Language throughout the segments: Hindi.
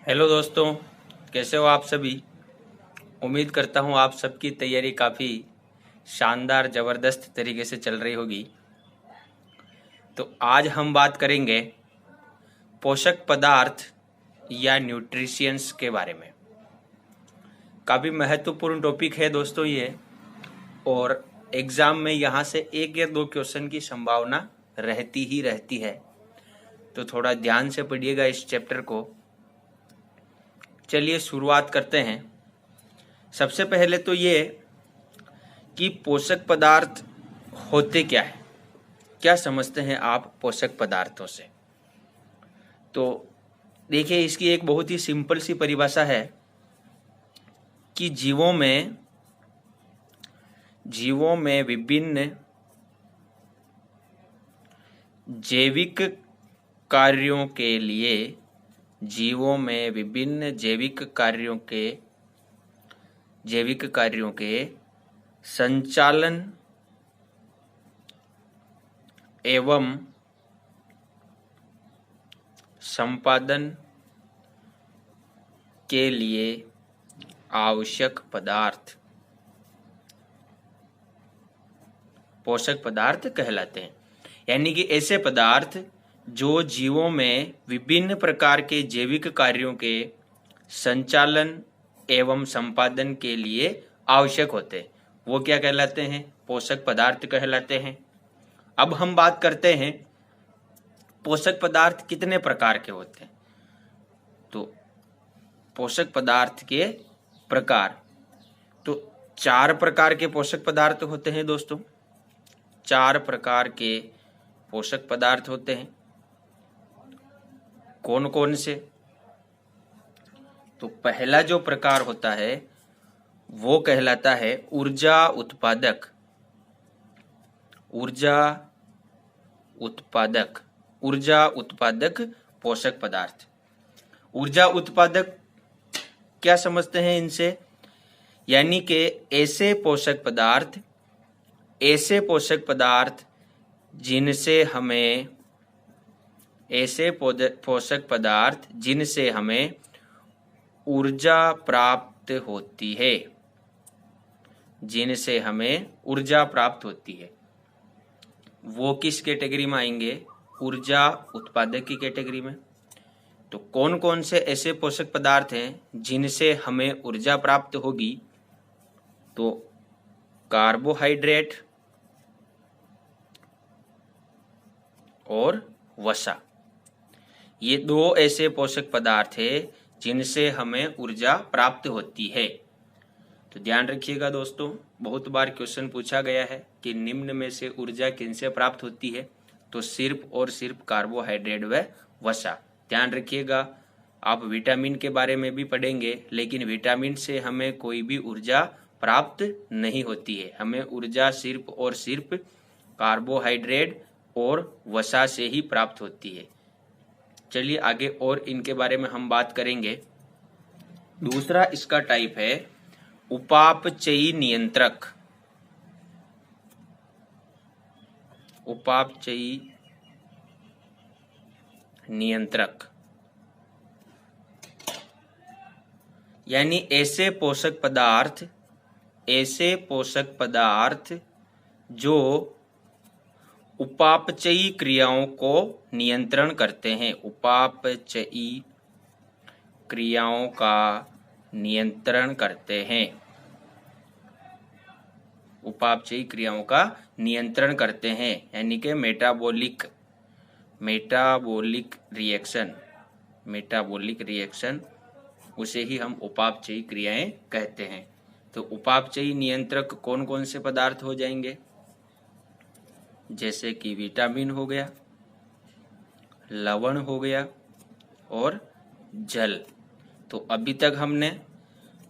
हेलो दोस्तों, कैसे हो आप सभी। उम्मीद करता हूँ आप सबकी तैयारी काफ़ी शानदार ज़बरदस्त तरीके से चल रही होगी। तो आज हम बात करेंगे पोषक पदार्थ या न्यूट्रिशियंस के बारे में। काफ़ी महत्वपूर्ण टॉपिक है दोस्तों ये, और एग्ज़ाम में यहाँ से एक या दो क्वेश्चन की संभावना रहती ही रहती है। तो थोड़ा ध्यान से पढ़िएगा इस चैप्टर को। चलिए शुरुआत करते हैं। सबसे पहले तो ये कि पोषक पदार्थ होते क्या है, क्या समझते हैं आप पोषक पदार्थों से। तो देखिए, इसकी एक बहुत ही सिंपल सी परिभाषा है कि जीवों में विभिन्न जैविक कार्यों के लिए जैविक कार्यों के संचालन एवं संपादन के लिए आवश्यक पदार्थ पोषक पदार्थ कहलाते हैं। यानी कि ऐसे पदार्थ जो जीवों में विभिन्न प्रकार के जैविक कार्यों के संचालन एवं संपादन के लिए आवश्यक होते हैं, वो क्या कहलाते हैं, पोषक पदार्थ कहलाते हैं। अब हम बात करते हैं पोषक पदार्थ कितने प्रकार के होते हैं। तो पोषक पदार्थ के प्रकार, तो 4 प्रकार के पोषक पदार्थ होते हैं दोस्तों। 4 प्रकार के पोषक पदार्थ होते हैं। कौन कौन से? तो पहला जो प्रकार होता है वो कहलाता है ऊर्जा उत्पादक पोषक पदार्थ। ऊर्जा उत्पादक क्या समझते हैं इनसे? यानी कि ऐसे पोषक पदार्थ जिनसे हमें ऊर्जा प्राप्त होती है, वो किस कैटेगरी में आएंगे? ऊर्जा उत्पादक की कैटेगरी में। तो कौन कौन से ऐसे पोषक पदार्थ हैं जिनसे हमें ऊर्जा प्राप्त होगी? तो कार्बोहाइड्रेट और वसा, ये 2 ऐसे पोषक पदार्थ हैं जिनसे हमें ऊर्जा प्राप्त होती है। तो ध्यान रखिएगा दोस्तों, बहुत बार क्वेश्चन पूछा गया है कि निम्न में से ऊर्जा किनसे प्राप्त होती है, तो सिर्फ और सिर्फ कार्बोहाइड्रेट व वसा। ध्यान रखिएगा, आप विटामिन के बारे में भी पढ़ेंगे, लेकिन विटामिन से हमें कोई भी ऊर्जा प्राप्त नहीं होती है। हमें ऊर्जा सिर्फ और सिर्फ कार्बोहाइड्रेट और वसा से ही प्राप्त होती है। चलिए आगे और इनके बारे में हम बात करेंगे। दूसरा इसका टाइप है उपापचयी नियंत्रक। यानी ऐसे पोषक पदार्थ जो उपापचयी क्रियाओं को नियंत्रण करते हैं, उपापचयी क्रियाओं का नियंत्रण करते हैं, यानी कि मेटाबॉलिक रिएक्शन, उसे ही हम उपापचयी क्रियाएं कहते हैं। तो उपापचयी नियंत्रक कौन कौन से पदार्थ हो जाएंगे? जैसे कि विटामिन हो गया, लवण हो गया और जल। तो अभी तक हमने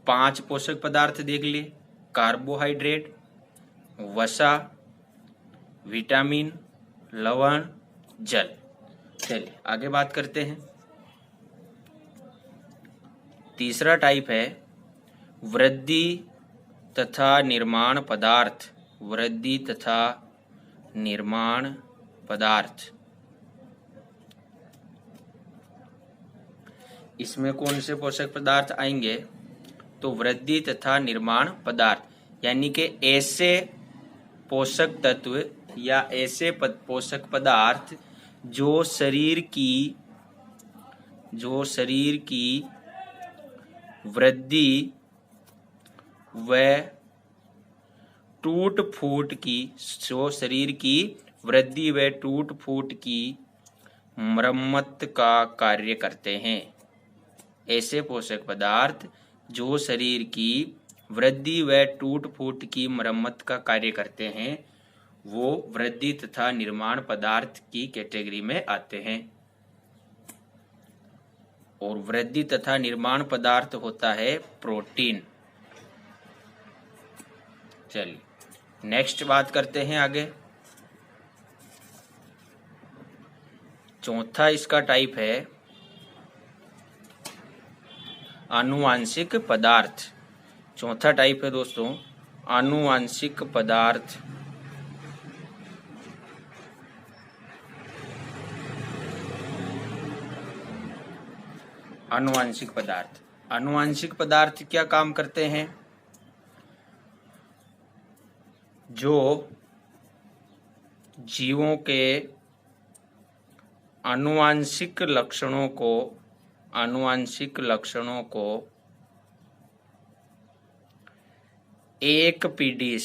5 पोषक पदार्थ देख लिए, कार्बोहाइड्रेट, वसा, विटामिन, लवण, जल। चलिए आगे बात करते हैं। तीसरा टाइप है वृद्धि तथा निर्माण पदार्थ। इसमें कौन से पोषक पदार्थ आएंगे? तो वृद्धि तथा निर्माण पदार्थ, यानी कि ऐसे पोषक तत्व या ऐसे पोषक पदार्थ जो शरीर की वृद्धि व टूट फूट की मरम्मत का कार्य करते हैं। ऐसे पोषक पदार्थ जो शरीर की वृद्धि व टूट फूट की मरम्मत का कार्य करते हैं वो वृद्धि तथा निर्माण पदार्थ की कैटेगरी में आते हैं। और वृद्धि तथा निर्माण पदार्थ होता है प्रोटीन। चलिए नेक्स्ट बात करते हैं आगे। चौथा इसका टाइप है आनुवांशिक पदार्थ। चौथा टाइप है दोस्तों आनुवांशिक पदार्थ। आनुवांशिक पदार्थ क्या काम करते हैं? जो जीवों के आनुवांशिक लक्षणों को एक पीढ़ी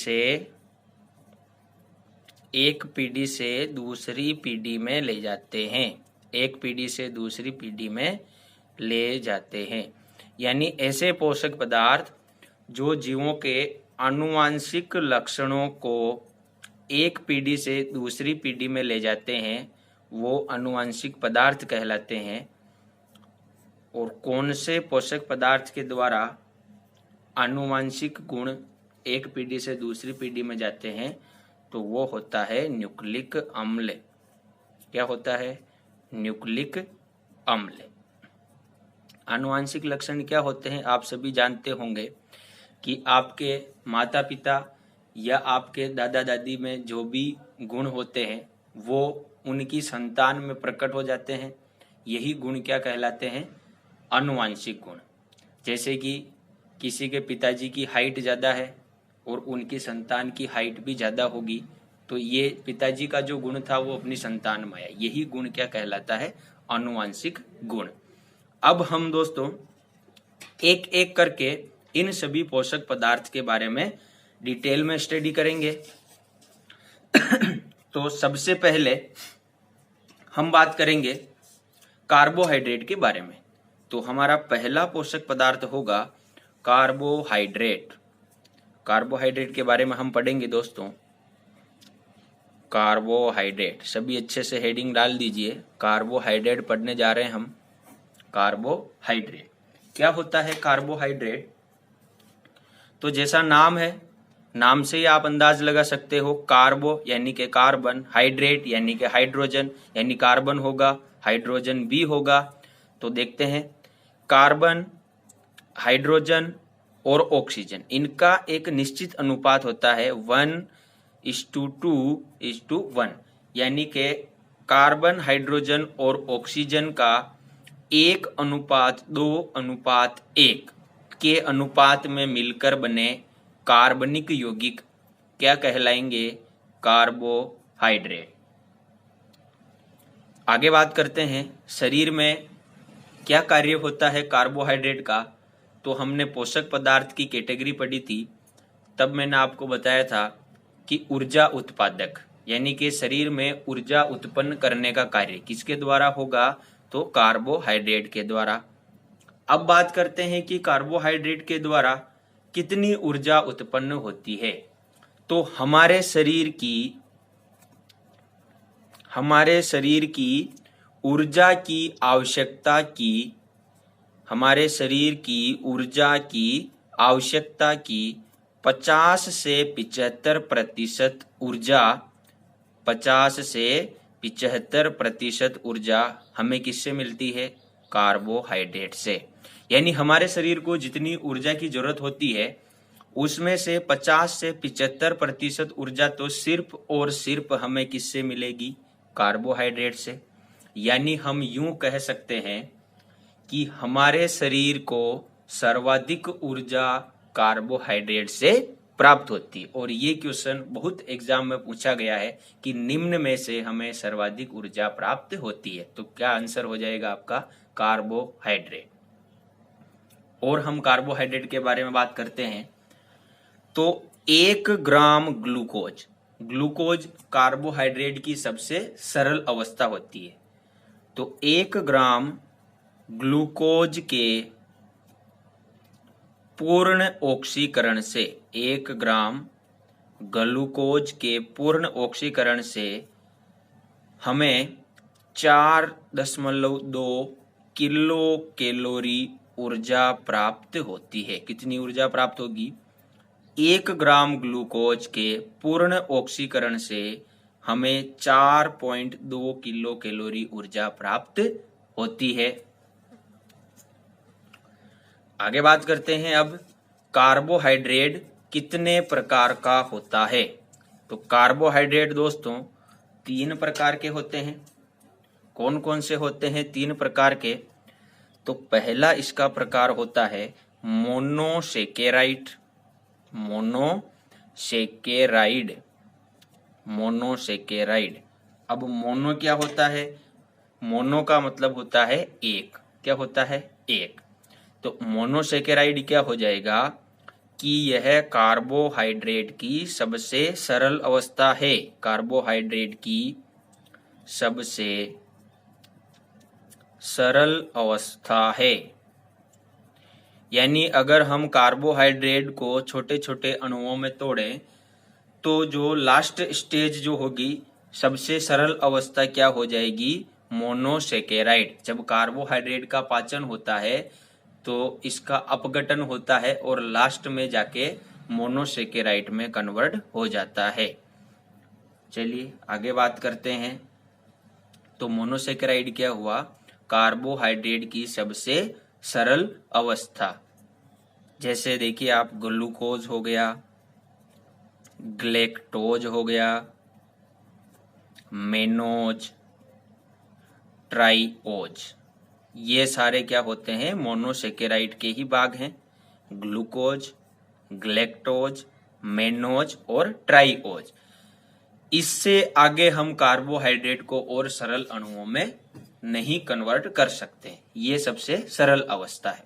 से दूसरी पीढ़ी में ले जाते हैं। यानी ऐसे पोषक पदार्थ जो जीवों के आनुवांशिक लक्षणों को एक पीढ़ी से दूसरी पीढ़ी में ले जाते हैं वो आनुवांशिक पदार्थ कहलाते हैं। और कौन से पोषक पदार्थ के द्वारा आनुवांशिक गुण एक पीढ़ी से दूसरी पीढ़ी में जाते हैं? तो वो होता है न्यूक्लिक अम्ल। क्या होता है? न्यूक्लिक अम्ल। आनुवांशिक लक्षण क्या होते हैं आप सभी जानते होंगे कि आपके माता पिता या आपके दादा दादी में जो भी गुण होते हैं वो उनकी संतान में प्रकट हो जाते हैं। यही गुण क्या कहलाते हैं? आनुवांशिक गुण। जैसे कि किसी के पिताजी की हाइट ज़्यादा है और उनकी संतान की हाइट भी ज़्यादा होगी तो ये पिताजी का जो गुण था वो अपनी संतान में आया। यही गुण क्या कहलाता है? आनुवांशिक गुण। अब हम दोस्तों एक एक करके इन सभी पोषक पदार्थ के बारे में डिटेल में स्टडी करेंगे। तो सबसे पहले हम बात करेंगे कार्बोहाइड्रेट के बारे में। तो हमारा पहला पोषक पदार्थ होगा कार्बोहाइड्रेट। कार्बोहाइड्रेट के बारे में हम पढ़ेंगे दोस्तों। कार्बोहाइड्रेट, सभी अच्छे से हेडिंग डाल दीजिए। कार्बोहाइड्रेट पढ़ने जा रहे हैं हम। कार्बोहाइड्रेट क्या होता है? कार्बोहाइड्रेट तो जैसा नाम है, नाम से ही आप अंदाज लगा सकते हो। कार्बो यानी कि कार्बन, हाइड्रेट यानी कि हाइड्रोजन, यानी कार्बन होगा, हाइड्रोजन भी होगा। तो देखते हैं कार्बन, हाइड्रोजन और ऑक्सीजन, इनका एक निश्चित अनुपात होता है 1:2:1, यानी कि कार्बन, हाइड्रोजन और ऑक्सीजन का 1:2:1 के अनुपात में मिलकर बने कार्बनिक यौगिक क्या कहलाएंगे? कार्बोहाइड्रेट। आगे बात करते हैं शरीर में क्या कार्य होता है कार्बोहाइड्रेट का। तो हमने पोषक पदार्थ की कैटेगरी पढ़ी थी, तब मैंने आपको बताया था कि ऊर्जा उत्पादक, यानी कि शरीर में ऊर्जा उत्पन्न करने का कार्य किसके द्वारा होगा? तो कार्बोहाइड्रेट के द्वारा। अब बात करते हैं कि कार्बोहाइड्रेट के द्वारा कितनी ऊर्जा उत्पन्न होती है। तो हमारे शरीर की ऊर्जा की आवश्यकता की 50 से 75% ऊर्जा हमें किससे मिलती है? कार्बोहाइड्रेट से। यानी हमारे शरीर को जितनी ऊर्जा की जरूरत होती है उसमें से 50 से 75% ऊर्जा तो सिर्फ और सिर्फ हमें किससे मिलेगी? कार्बोहाइड्रेट से। यानी हम यूं कह सकते हैं कि हमारे शरीर को सर्वाधिक ऊर्जा कार्बोहाइड्रेट से प्राप्त होती है। और ये क्वेश्चन बहुत एग्जाम में पूछा गया है कि निम्न में से हमें सर्वाधिक ऊर्जा प्राप्त होती है, तो क्या आंसर हो जाएगा आपका कार्बोहाइड्रेट। और हम कार्बोहाइड्रेट के बारे में बात करते हैं तो 1 ग्राम ग्लूकोज, ग्लूकोज कार्बोहाइड्रेट की सबसे सरल अवस्था होती है। तो 1 ग्राम ग्लूकोज के पूर्ण ऑक्सीकरण से, 1 ग्राम ग्लूकोज के पूर्ण ऑक्सीकरण से हमें 4.2 किलो कैलोरी ऊर्जा प्राप्त होती है। कितनी ऊर्जा प्राप्त होगी? 1 ग्राम ग्लूकोज के पूर्ण ऑक्सीकरण से हमें 4.2 किलो कैलोरी ऊर्जा प्राप्त होती है। आगे बात करते हैं अब कार्बोहाइड्रेट कितने प्रकार का होता है। तो कार्बोहाइड्रेट दोस्तों 3 प्रकार के होते हैं। कौन कौन से होते हैं 3 प्रकार के? तो पहला इसका प्रकार होता है मोनोसेकेराइड, मोनोसेकेराइड, मोनोसेकेराइड। अब मोनो क्या होता है? मोनो का मतलब होता है एक। क्या होता है? एक। तो मोनोसेकेराइड क्या हो जाएगा कि यह कार्बोहाइड्रेट की सबसे सरल अवस्था है, कार्बोहाइड्रेट की सबसे सरल अवस्था है। यानी अगर हम कार्बोहाइड्रेट को छोटे छोटे अणुओं में तोड़ें तो जो लास्ट स्टेज जो होगी, सबसे सरल अवस्था क्या हो जाएगी? मोनोसेकेराइड। जब कार्बोहाइड्रेट का पाचन होता है तो इसका अपघटन होता है और लास्ट में जाके मोनोसेकेराइड में कन्वर्ट हो जाता है। चलिए आगे बात करते हैं। तो मोनोसेकेराइड क्या हुआ? कार्बोहाइड्रेट की सबसे सरल अवस्था। जैसे देखिए आप, ग्लूकोज हो गया, ग्लेक्टोज हो गया, मेनोज, ट्राइओज, ये सारे क्या होते हैं? मोनोसेकेराइड के ही भाग हैं। ग्लूकोज, ग्लेक्टोज, मेनोज और ट्राइओज। इससे आगे हम कार्बोहाइड्रेट को और सरल अणुओं में नहीं कन्वर्ट कर सकते। ये सबसे सरल अवस्था है।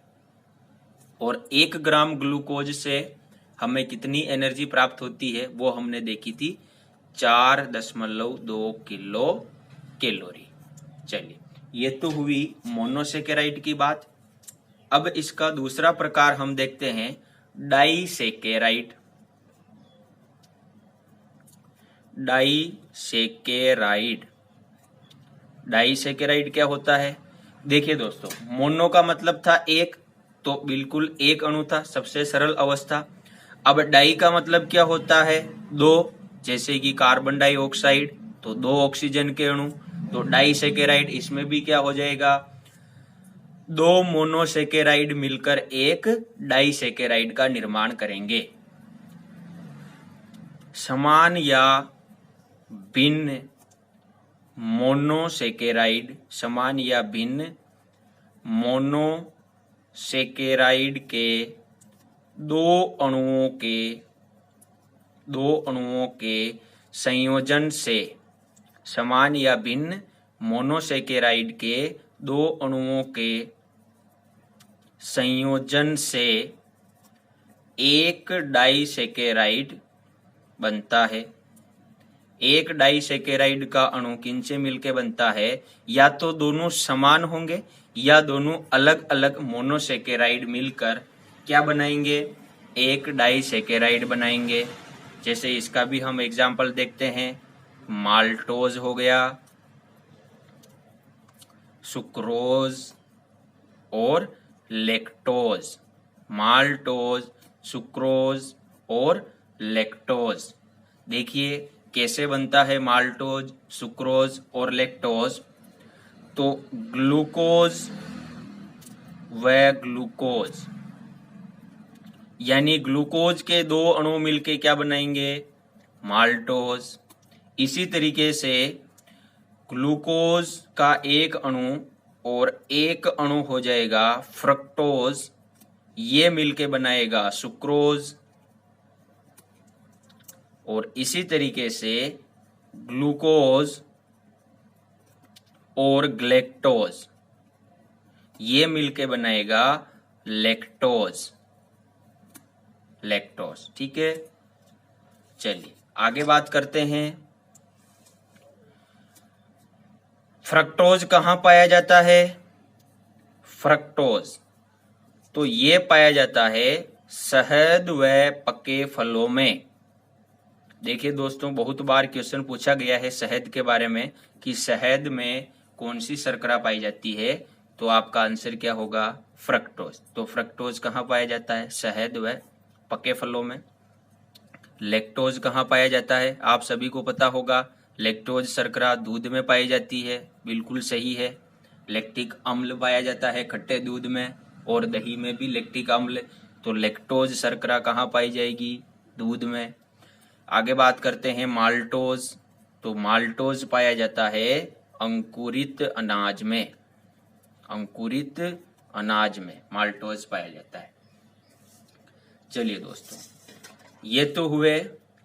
और 1 ग्राम ग्लूकोज से हमें कितनी एनर्जी प्राप्त होती है वो हमने देखी थी, 4.2 किलो कैलोरी। चलिए ये तो हुई मोनोसेकेराइड की बात। अब इसका दूसरा प्रकार हम देखते हैं डाइसेकेराइड। डाइसेकेराइड, डाइसेकेराइड क्या होता है? देखिए दोस्तों, मोनो का मतलब था एक, तो बिल्कुल एक अणु था, सबसे सरल अवस्था। अब डाई का मतलब क्या होता है? 2, जैसे कि कार्बन डाइऑक्साइड, तो 2 ऑक्सीजन के अणु। तो डाइसेकेराइड, इसमें भी क्या हो जाएगा? 2 मोनोसेकेराइड मिलकर एक डाइसेकेराइड का निर्माण करेंगे। समान या भिन्न मोनोसेकेराइड, समान या भिन्न मोनोसेकेराइड के दो अणुओं के संयोजन से, समान या भिन्न मोनोसेकेराइड के 2 अणुओं के संयोजन से एक डाइसेकेराइड बनता है। एक डाइसेकेराइड का अणु किनसे मिलकर बनता है? या तो दोनों समान होंगे या दोनों अलग अलग मोनोसेकेराइड मिलकर क्या बनाएंगे? एक डाइसेकेराइड बनाएंगे। जैसे इसका भी हम एग्जाम्पल देखते हैं, माल्टोज हो गया, सुक्रोज और लेक्टोज। माल्टोज, सुक्रोज और लेक्टोज। देखिए कैसे बनता है माल्टोज, सुक्रोज और लेक्टोज। तो ग्लूकोज व ग्लूकोज, यानी ग्लूकोज के 2 अणु मिलके क्या बनाएंगे? माल्टोज। इसी तरीके से ग्लूकोज का एक अणु और एक अणु हो जाएगा फ्रक्टोज, ये मिलके बनाएगा सुक्रोज, और इसी तरीके से ग्लूकोज और ग्लेक्टोज, ये मिलके बनाएगा लैक्टोज, लैक्टोज। ठीक है, चलिए आगे बात करते हैं। फ्रक्टोज कहां पाया जाता है? फ्रक्टोज तो ये पाया जाता है शहद व पके फलों में। देखिए दोस्तों, बहुत बार क्वेश्चन पूछा गया है शहद के बारे में कि शहद में कौन सी शर्करा पाई जाती है, तो आपका आंसर क्या होगा? फ्रक्टोज। तो फ्रक्टोज कहाँ पाया जाता है? शहद व पके फलों में। लैक्टोज कहाँ पाया जाता है? आप सभी को पता होगा, लैक्टोज शर्करा दूध में पाई जाती है, बिल्कुल सही है। लैक्टिक अम्ल पाया जाता है खट्टे दूध में, और दही में भी लैक्टिक अम्ल। तो लैक्टोज शर्करा कहाँ पाई जाएगी? दूध में। आगे बात करते हैं माल्टोज। तो माल्टोज पाया जाता है अंकुरित अनाज में, अंकुरित अनाज में माल्टोज पाया जाता है। चलिए दोस्तों, ये तो हुए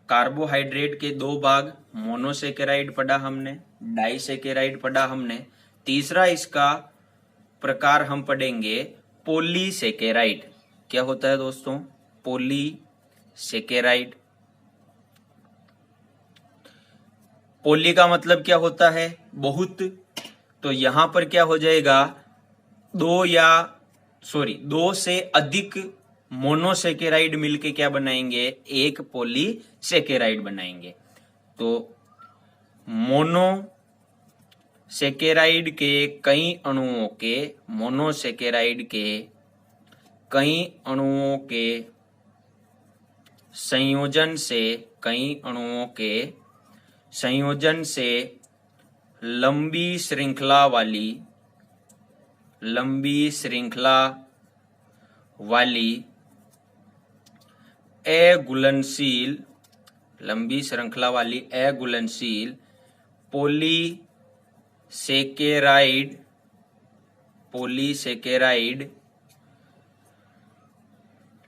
कार्बोहाइड्रेट के दो भाग, मोनोसेकेराइड पढ़ा हमने, डाइसेकेराइड पढ़ा हमने। तीसरा इसका प्रकार हम पढ़ेंगे पॉलीसेकेराइड। क्या होता है दोस्तों? पॉलीसेकेराइड। पॉली का मतलब क्या होता है? बहुत। तो यहां पर क्या हो जाएगा? दो से अधिक मोनोसेकेराइड मिलके क्या बनाएंगे? एक पॉलीसेकेराइड बनाएंगे। तो मोनोसेकेराइड के कई अणुओं के, मोनोसेकेराइड के कई अणुओं के संयोजन से, कई अणुओं के संयोजन से लंबी श्रृंखला वाली अघुलनशील, लंबी श्रृंखला वाली अघुलनशील पॉलीसेकेराइड,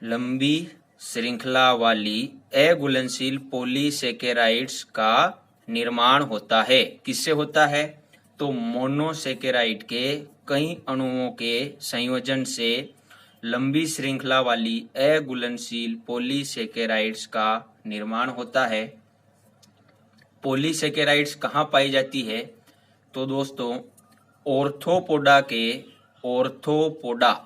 लंबी श्रृंखला वाली अघुलनशील पॉलीसेकेराइड्स का निर्माण होता है। किससे होता है? तो मोनोसेकेराइड के कई अणुओं के संयोजन से लंबी श्रृंखला वाली अघुलनशील पॉलीसेकेराइड्स का निर्माण होता है। पॉलीसेकेराइड्स कहाँ पाई जाती है? तो दोस्तों ऑर्थोपोडा के, ऑर्थोपोडा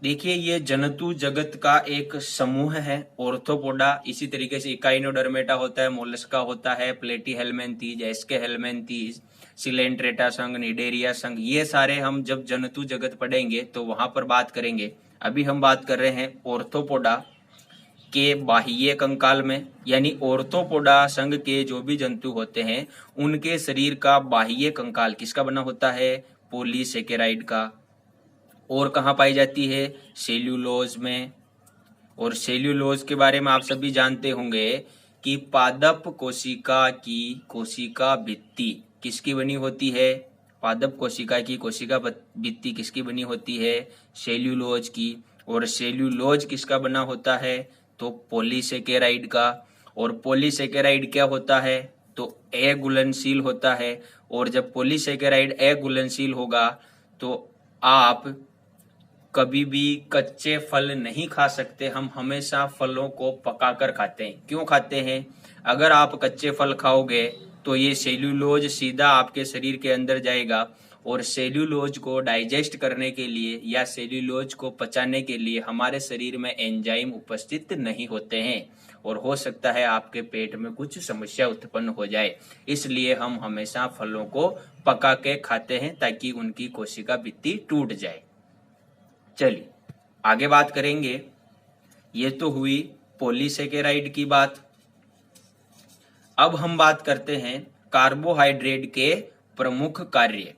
देखिए, ये जंतु जगत का एक समूह है ऑर्थोपोडा। इसी तरीके से इकाइनोडर्मेटा होता है, मोलस्का होता है, प्लेटीहेल्मिन्थीज, एस्केहेल्मिन्थीज, सिलेंट्रेटा संघ, निडेरिया संघ, ये सारे हम जब जंतु जगत पढ़ेंगे तो वहां पर बात करेंगे। अभी हम बात कर रहे हैं ऑर्थोपोडा के बाह्य कंकाल में, यानी ऑर्थोपोडा संघ के जो भी जंतु होते हैं उनके शरीर का बाह्य कंकाल किसका बना होता है? पॉलीसेकेराइड का। और कहाँ पाई जाती है? सेल्यूलोज में। और सेल्यूलोज के बारे में आप सभी जानते होंगे कि पादप कोशिका की कोशिका भित्ति किसकी बनी होती है? पादप कोशिका की कोशिका भित्ति किसकी बनी होती है? सेल्यूलोज की। और सेल्यूलोज किसका बना होता है? तो पॉलीसेकेराइड का। और पॉलीसेकेराइड क्या होता है? तो अघुलनशील होता है। और जब पॉलीसेकेराइड अघुलनशील होगा तो आप कभी भी कच्चे फल नहीं खा सकते। हम हमेशा फलों को पकाकर खाते हैं। क्यों खाते हैं? अगर आप कच्चे फल खाओगे तो ये सेल्यूलोज सीधा आपके शरीर के अंदर जाएगा, और सेल्यूलोज को डाइजेस्ट करने के लिए या सेल्यूलोज को पचाने के लिए हमारे शरीर में एंजाइम उपस्थित नहीं होते हैं, और हो सकता है आपके पेट में कुछ समस्या उत्पन्न हो जाए। इसलिए हम हमेशा फलों को पका के खाते हैं ताकि उनकी कोशिका भित्ति टूट जाए। चलिए आगे बात करेंगे। ये तो हुई पॉलीसेकेराइड की बात। अब हम बात करते हैं कार्बोहाइड्रेट के प्रमुख कार्य।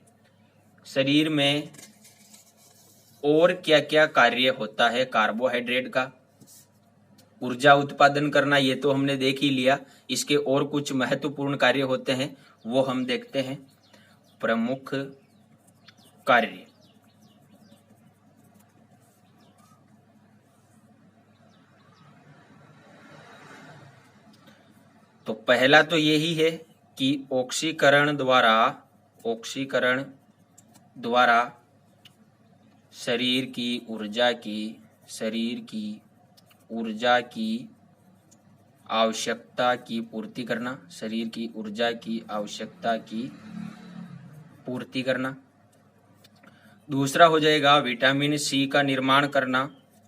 शरीर में और क्या क्या कार्य होता है कार्बोहाइड्रेट का? ऊर्जा उत्पादन करना, ये तो हमने देख ही लिया। इसके और कुछ महत्वपूर्ण कार्य होते हैं, वो हम देखते हैं। प्रमुख कार्य। तो पहला तो यही है कि ऑक्सीकरण द्वारा शरीर की ऊर्जा की आवश्यकता की पूर्ति करना, शरीर की ऊर्जा की आवश्यकता की पूर्ति करना। दूसरा हो जाएगा विटामिन सी का निर्माण करना,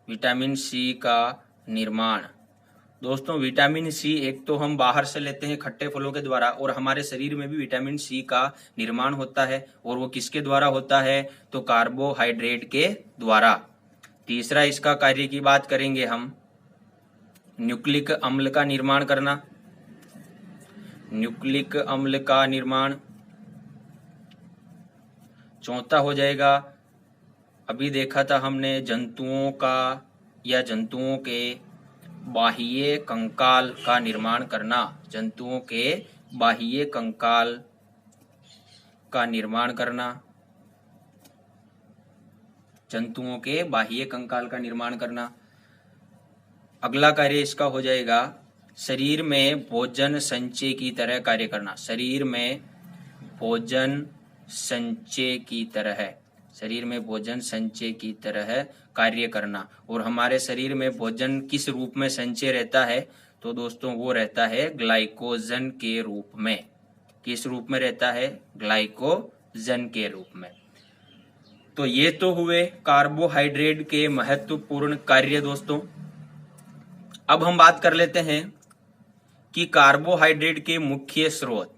विटामिन सी का निर्माण। दोस्तों विटामिन सी एक तो हम बाहर से लेते हैं खट्टे फलों के द्वारा, और हमारे शरीर में भी विटामिन सी का निर्माण होता है, और वो किसके द्वारा होता है, तो कार्बोहाइड्रेट के द्वारा। तीसरा इसका कार्य की बात करेंगे हम, न्यूक्लिक अम्ल का निर्माण करना, न्यूक्लिक अम्ल का निर्माण। चौथा हो जाएगा, अभी देखा था हमने जंतुओं के बाह्य कंकाल का निर्माण करना, जंतुओं के बाह्य कंकाल का निर्माण करना, जंतुओं के बाह्य कंकाल का निर्माण करना। अगला कार्य इसका हो जाएगा शरीर में भोजन संचय की तरह कार्य करना, शरीर में भोजन संचय की तरह कार्य करना। और हमारे शरीर में भोजन किस रूप में संचय रहता है, तो दोस्तों वो रहता है ग्लाइकोजन के रूप में। किस रूप में रहता है, ग्लाइकोजन के रूप में। तो ये तो हुए कार्बोहाइड्रेट के महत्वपूर्ण कार्य दोस्तों। अब हम बात कर लेते हैं कि कार्बोहाइड्रेट के मुख्य स्रोत,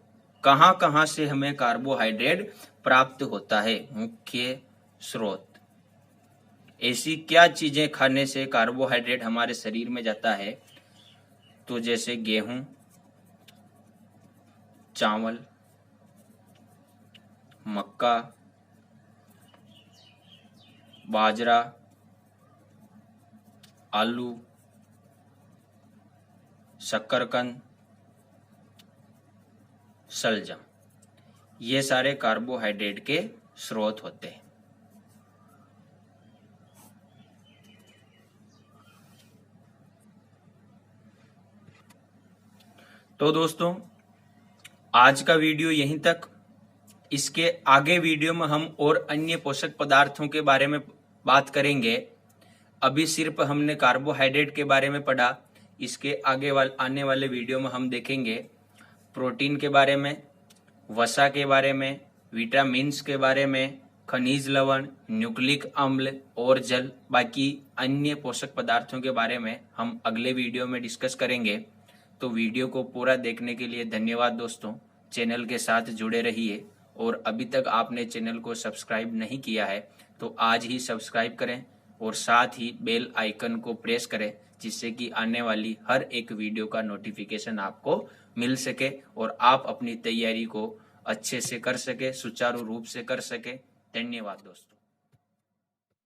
कहां से हमें कार्बोहाइड्रेट प्राप्त होता है। मुख्य स्रोत, ऐसी क्या चीजें खाने से कार्बोहाइड्रेट हमारे शरीर में जाता है, तो जैसे गेहूं, चावल, मक्का, बाजरा, आलू, शकरकंद, शलजम, ये सारे कार्बोहाइड्रेट के स्रोत होते हैं। तो दोस्तों आज का वीडियो यहीं तक। इसके आगे वीडियो में हम और अन्य पोषक पदार्थों के बारे में बात करेंगे। अभी सिर्फ हमने कार्बोहाइड्रेट के बारे में पढ़ा, इसके आने वाले वीडियो में हम देखेंगे प्रोटीन के बारे में, वसा के बारे में, विटामिन्स के बारे में, खनिज लवण, न्यूक्लिक अम्ल और जल, बाकी अन्य पोषक पदार्थों के बारे में हम अगले वीडियो में डिस्कस करेंगे। तो वीडियो को पूरा देखने के लिए धन्यवाद दोस्तों। चैनल के साथ जुड़े रहिए, और अभी तक आपने चैनल को सब्सक्राइब नहीं किया है तो आज ही सब्सक्राइब करें, और साथ ही बेल आइकन को प्रेस करें, जिससे कि आने वाली हर एक वीडियो का नोटिफिकेशन आपको मिल सके और आप अपनी तैयारी को अच्छे से कर सके, सुचारू रूप से कर सके। धन्यवाद दोस्तों।